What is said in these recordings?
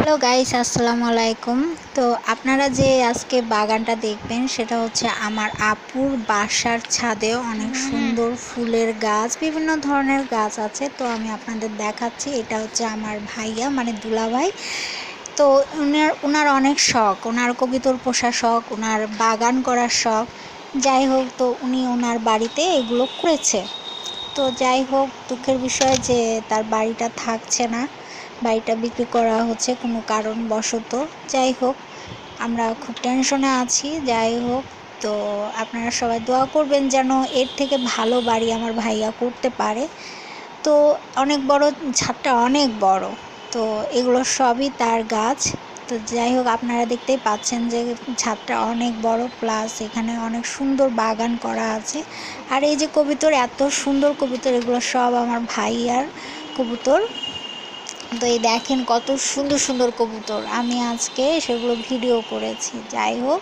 Hello guys, আসসালামু আলাইকুম। তো আপনারা যে আজকে বাগানটা দেখবেন সেটা হচ্ছে আমার আপুর বাসার ছাদে অনেক সুন্দর ফুলের গাছ, বিভিন্ন ধরনের গাছ আছে। তো আমি আপনাদের দেখাচ্ছি। এটা হচ্ছে আমার ভাইয়া, মানে দুলাভাই। তো ওনার অনেক শখ, ওনার কবুতর পোষার শখ, ওনার বাগান করার শখ। যাই হোক, তো উনি ওনার বাড়িতে এগুলো করেছে। তো যাই হোক, দুঃখের বিষয় যে তার বাড়িটা থাকছে না, বাড়িটা বিক্রি করা হচ্ছে কোনো কারণবশত। যাই হোক, আমরা খুব টেনশনে আছি। যাই হোক, তো আপনারা সবাই দোয়া করবেন যেন এর থেকে ভালো বাড়ি আমার ভাইয়া করতে পারে। তো অনেক বড়, ছাদটা অনেক বড়। তো এগুলো সবই তার গাছ। তো যাই হোক, আপনারা দেখতেই পাচ্ছেন যে ছাদটা অনেক বড়, প্লাস এখানে অনেক সুন্দর বাগান করা আছে। আর এই যে কবুতর, এত সুন্দর কবুতর, এগুলো সব আমার ভাইয়ার কবুতর। তো এই দেখেন কত সুন্দর সুন্দর কবুতর, আমি আজকে সেগুলো ভিডিও করেছি। যাই হোক,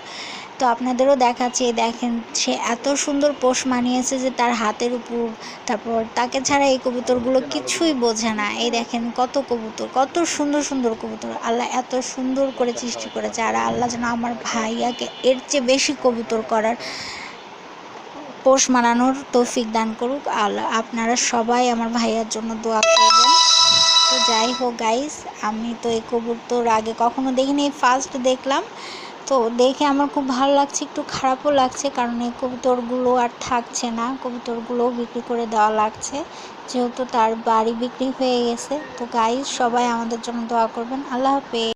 তো আপনাদেরও দেখাচ্ছি। এই দেখেন, সে এত সুন্দর পোষ মানিয়েছে যে তার হাতের উপর। তারপর তাকে ছাড়া এই কবুতরগুলো কিছুই বোঝে না। এই দেখেন কত কবুতর, কত সুন্দর সুন্দর কবুতর। আল্লাহ এত সুন্দর করে সৃষ্টি করেছে। আর আল্লাহ যেন আমার ভাইয়াকে এর চেয়ে বেশি কবুতর করার, পোষ মানানোর তৌফিক দান করুক আল্লাহ। আপনারা সবাই আমার ভাইয়ার জন্য দোয়া করবেন। তো যাই হোক গাইস, আমি তো এই কবুতর আগে কখনো দেখিনি, ফার্স্ট দেখলাম। তো দেখে আমার খুব ভালো লাগছে, একটু খারাপও লাগছে, কারণ এই কবুতরগুলো আর থাকছে না, কবুতরগুলোও বিক্রি করে দেওয়া লাগছে, যেহেতু তার বাড়ি বিক্রি হয়ে গেছে। তো গাইস, সবাই আমাদের জন্য দোয়া করবেন। আল্লাহ হাফেজ।